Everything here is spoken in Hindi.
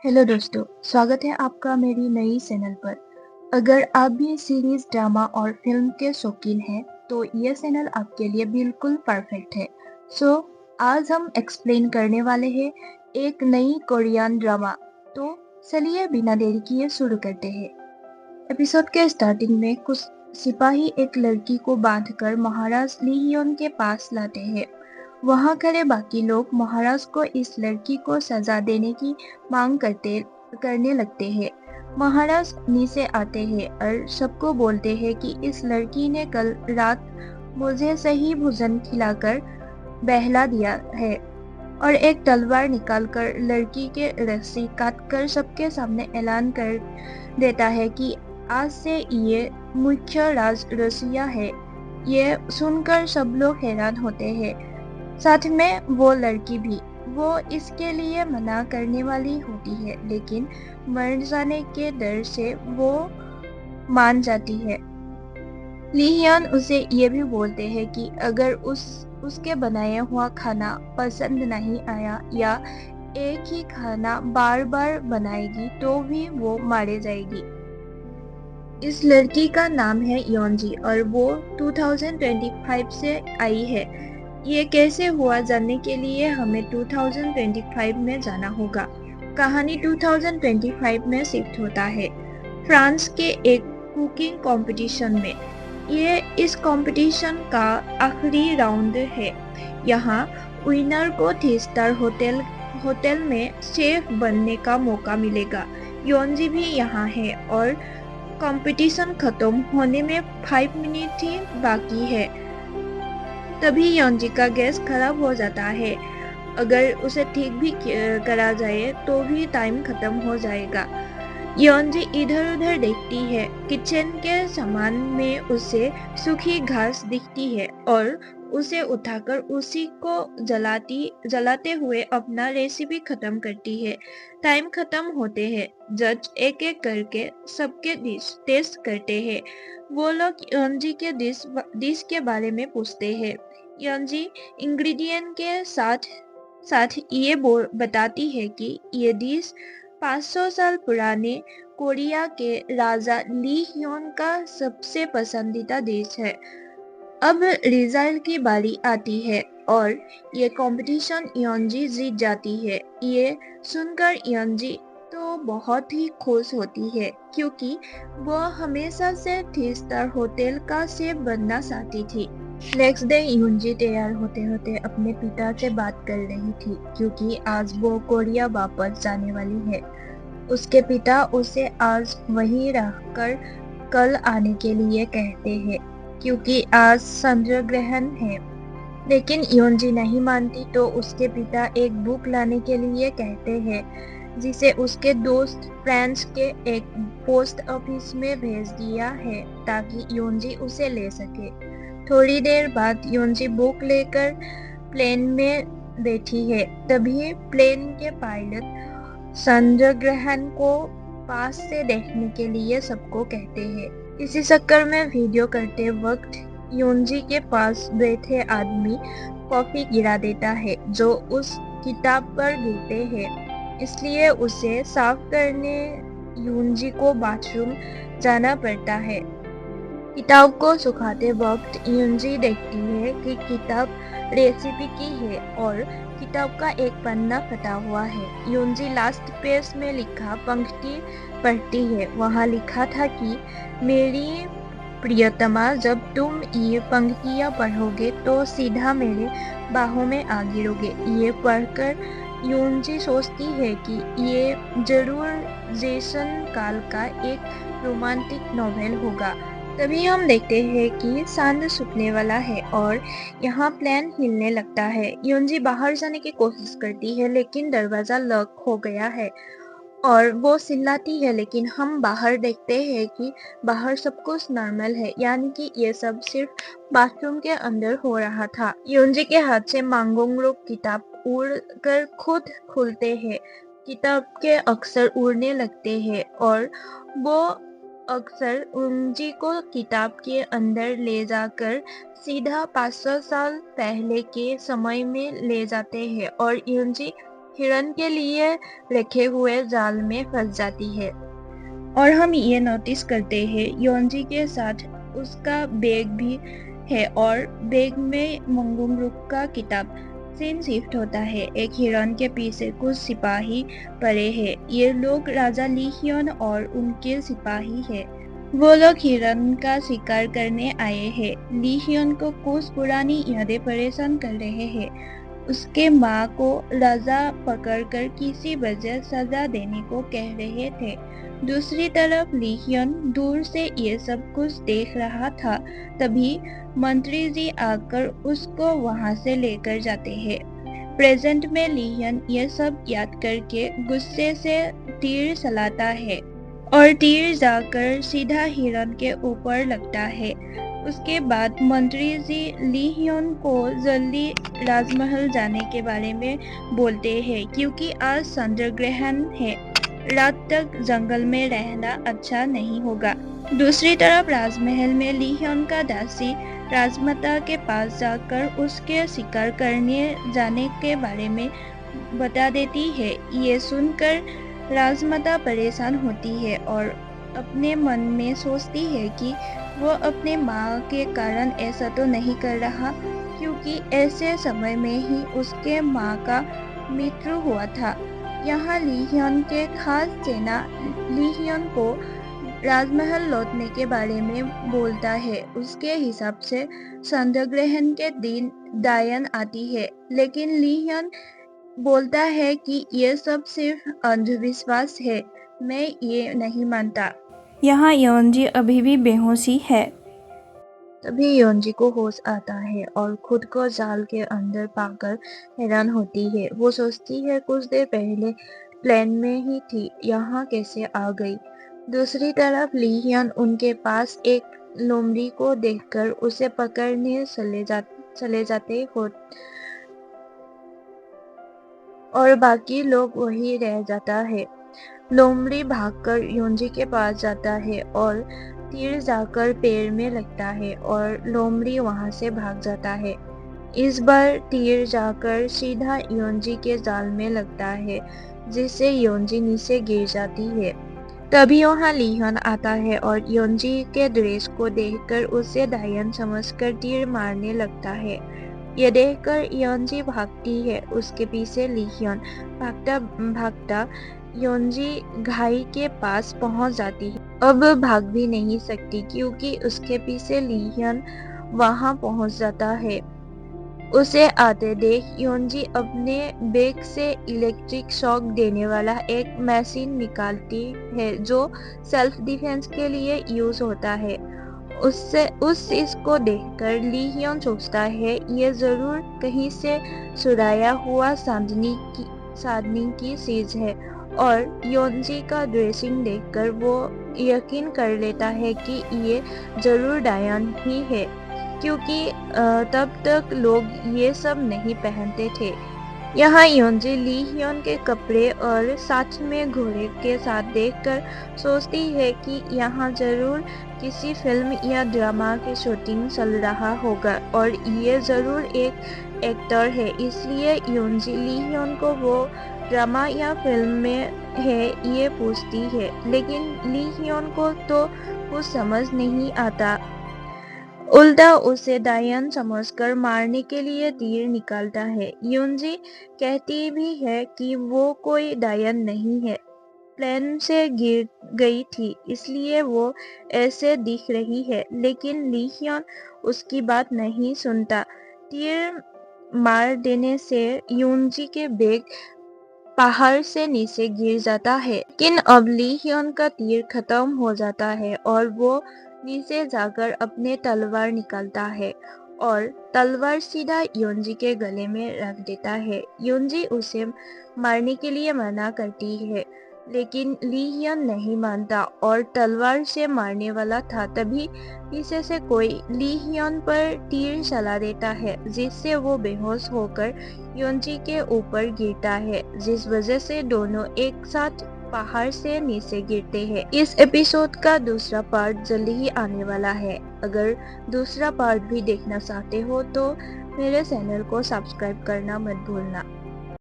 हेलो दोस्तों, स्वागत है आपका मेरी नई चैनल पर। अगर आप भी सीरीज, ड्रामा और फिल्म के शौकीन हैं, तो ये चैनल आपके लिए बिल्कुल परफेक्ट है। सो आज हम एक्सप्लेन करने वाले हैं एक नई कोरियन ड्रामा। तो चलिए बिना देरी किए शुरू करते हैं। एपिसोड के स्टार्टिंग में कुछ सिपाही एक लड़की को बांधकर महाराज ली हियोन के पास लाते हैं। वहां खड़े बाकी लोग महाराज को इस लड़की को सजा देने की मांग करने लगते हैं। महाराज नीचे आते हैं और सबको बोलते हैं कि इस लड़की ने कल रात मुझे सही भोजन खिलाकर बहला दिया है, और एक तलवार निकालकर लड़की के रस्सी काटकर सबके सामने ऐलान कर देता है कि आज से ये मुख्य राज रसिया है। ये सुनकर सब लोग हैरान होते हैं, साथ में वो लड़की भी। वो इसके लिए मना करने वाली होती है, लेकिन मर जाने के डर से वो मान जाती है। ली हियन उसे ये भी बोलते हैं कि अगर उसके बनाया हुआ खाना पसंद नहीं आया या एक ही खाना बार बार बनाएगी तो भी वो मारे जाएगी। इस लड़की का नाम है योंजी और वो 2025 से आई है। ये कैसे हुआ जानने के लिए हमें 2025 में जाना होगा। कहानी 2025 में शिफ्ट होता है, फ्रांस के एक कुकिंग कंपटीशन में। ये इस कंपटीशन का आखिरी राउंड है। यहाँ विनर को 3 स्टार होटल में शेफ बनने का मौका मिलेगा। योंजी भी यहाँ है और कंपटीशन खत्म होने में 5 मिनट ही बाकी है। तभी योंजी का गैस खराब हो जाता है। अगर उसे ठीक भी करा जाए तो भी टाइम खत्म हो जाएगा। योंजी इधर उधर देखती है। किचन के सामान में उसे सूखी घास दिखती है और उसे उठाकर उसी को जलाते हुए अपना रेसिपी खत्म करती है। टाइम खत्म होते हैं। जज एक एक करके सबके डिश टेस्ट करते हैं। वो लोग योंजी के डिश के बारे में पूछते हैं। योंजी इंग्रेडिएंट के साथ साथ ये बताती है कि ये डिश 500 साल पुराने कोरिया के राजा ली हियोन का सबसे पसंदीदा डिश है। अब रिजल्ट की बारी आती है और ये कंपटीशन योंजी जीत जाती है। ये सुनकर योंजी तो बहुत ही खुश होती है, क्योंकि वो हमेशा से 3 स्टार होटल का शेफ बनना चाहती थी। नेक्स्ट डे योंजी तैयार होते होते अपने पिता से बात कर रही थी, क्योंकि आज वो कोरिया वापस जाने वाली है। उसके पिता उसे आज वहीं रहकर कल आने के लिए कहते हैं, क्योंकि आज चंद्र ग्रहण है। लेकिन योंजी नहीं मानती तो उसके पिता एक बुक लाने के लिए कहते हैं, जिसे उसके दोस्त फ्रांस के एक पोस्ट ऑफिस में भेज दिया है ताकि योंजी उसे ले सके। थोड़ी देर बाद योंजी बुक लेकर प्लेन में बैठी है। तभी प्लेन के पायलट चंद्र ग्रहण को पास से देखने के लिए सबको कहते हैं। इसी चक्कर में वीडियो करते वक्त योंजी के पास बैठे आदमी कॉफी गिरा देता है, जो उस किताब पर गिरते हैं। इसलिए उसे साफ करने योंजी को बाथरूम जाना पड़ता है। किताब को सुखाते वक्त योंजी देखती है कि किताब रेसिपी की है और किताब का एक पन्ना फटा हुआ है। योंजी लास्ट पेज में लिखा पंक्ति पढ़ती है। वहाँ लिखा था कि मेरी प्रियतमा, जब तुम ये पंक्तियाँ पढ़ोगे तो सीधा मेरे बाहों में आ गिरोगे। ये पढ़कर योंजी सोचती है कि ये जरूर जैसन काल का एक रोमांटिक नॉवेल होगा। तभी हम देखते हैं कि चांद छुपने वाला है और यहाँ प्लेन हिलने लगता है। योंजी बाहर जाने की कोशिश करती है, लेकिन दरवाजा लॉक हो गया है और वो चिल्लाती है। लेकिन हम बाहर देखते हैं कि बाहर सब कुछ नॉर्मल है, यानी कि ये सब सिर्फ बाथरूम के अंदर हो रहा था। योंजी के हाथ से मांगोंगरुक किताब उड़ कर खुद खुलते हैं। किताब के अक्षर उड़ने लगते हैं और वो अक्सर योंजी को किताब के अंदर ले जाकर सीधा 500 साल पहले के समय में ले जाते हैं और योंजी हिरन के लिए रखे हुए जाल में फंस जाती है। और हम ये नोटिस करते हैं योंजी के साथ उसका बैग भी है और बैग में मंगुमरुक का किताब। सीन शिफ्ट होता है। एक हिरन के पीछे कुछ सिपाही पड़े हैं। ये लोग राजा ली हियन और उनके सिपाही हैं। वो लोग हिरन का शिकार करने आए हैं। ली हियन को कुछ पुरानी यादें परेशान कर रहे हैं। उसके माँ को राजा पकड़कर किसी वजह सजा देने को कह रहे थे। दूसरी तरफ ली हियन दूर से ये सब कुछ देख रहा था। तभी मंत्री जी आकर उसको वहां से लेकर जाते हैं। प्रेजेंट में ली हियन ये सब याद करके गुस्से से तीर चलाता है और तीर जाकर सीधा हिरन के ऊपर लगता है। उसके बाद मंत्री जी ली हियन को जल्दी राजमहल जाने के बारे में बोलते हैं क्योंकि आज चंद्र ग्रहण है। रात तक जंगल में रहना अच्छा नहीं होगा। दूसरी तरफ राजमहल में ली हियन का दासी राजमाता के पास जाकर उसके शिकार करने जाने के बारे में बता देती है। ये सुनकर राजमाता परेशान होती है और अपने मन में सोचती है कि वो अपने माँ के कारण ऐसा तो नहीं कर रहा, क्योंकि ऐसे समय में ही उसके माँ का मृत्यु हुआ था। यहाँ ली हियन के खास सेना ली हियन को राजमहल लौटने के बारे में बोलता है। उसके हिसाब से चंद्र ग्रहण के दिन डायन आती है, लेकिन ली हियन बोलता है कि ये सब सिर्फ अंधविश्वास है, मैं ये नहीं मानता। यहाँ योंजी अभी भी बेहोशी है। तभी योंजी को होश आता है और खुद को जाल के अंदर पाकर हैरान होती है। वो सोचती है कुछ देर पहले प्लेन में ही थी, यहाँ कैसे आ गई। दूसरी तरफ ली हियन उनके पास एक लोमड़ी को देखकर उसे पकड़ने चले जाते हो और बाकी लोग वही रह जाता है। लोमड़ी भागकर योंजी के पास जाता है और तीर जाकर पैर में लगता है और लोमड़ी वहां से भाग जाता है। इस बार तीर जाकर सीधा योंजी के जाल में लगता है, जिससे योंजी नीचे गिर जाती है। तभी वहाँ ली हियन आता है और योंजी के ड्रेस को देखकर उसे डायन समझकर तीर मारने लगता है। ये देखकर योंजी भागती है, उसके पीछे ली हियन। भागता भागता योंजी घाई के पास पहुंच जाती है। अब भाग भी नहीं सकती क्योंकि उसके पीछे ली हियन वहां पहुंच जाता है। उसे आते देख योंजी अपने बैग से इलेक्ट्रिक शॉक देने वाला एक मशीन निकालती है जो सेल्फ डिफेंस के लिए यूज होता है। उस चीज को देखकर ली हियन सोचता है ये जरूर कहीं से चुराया हुआ चांदनी की चीज है और योंजी का ड्रेसिंग देखकर वो यकीन कर लेता है कि ये जरूर डायन ही है, क्योंकि तब तक लोग ये सब नहीं पहनते थे। यहाँ योंजी ली हियन के कपड़े और साथ में घोड़े के साथ देखकर सोचती है कि यहाँ जरूर किसी फिल्म या ड्रामा की शूटिंग चल रहा होगा और ये जरूर एक एक्टर है। इसलिए योंजी ली हियन को वो ड्रामा या फिल्म में है ये पूछती है, लेकिन ली हियन को तो कुछ समझ नहीं आता। उल्टा उसे डायन समझकर मारने के लिए तीर निकालता है। योंजी कहती भी है कि वो कोई डायन नहीं है, प्लेन से गिर गई थी इसलिए वो ऐसे दिख रही है, लेकिन ली हियन उसकी बात नहीं सुनता। तीर मार देने से योंजी के बैग पहाड़ से नीचे गिर जाता है, लेकिन अब ली हियन का तीर खत्म हो जाता है और वो नीचे जाकर अपने तलवार निकालता है और तलवार सीधा योंजी के गले में रख देता है। योंजी उसे मारने के लिए मना करती है, लेकिन ली हियन नहीं मानता और तलवार से मारने वाला था। तभी पीछे से कोई ली हियन पर तीर चला देता है, जिससे वो बेहोश होकर योंजी के ऊपर गिरता है, जिस वजह से दोनों एक साथ पहाड़ से नीचे गिरते हैं। इस एपिसोड का दूसरा पार्ट जल्दी ही आने वाला है। अगर दूसरा पार्ट भी देखना चाहते हो तो मेरे चैनल को सब्सक्राइब करना मत भूलना।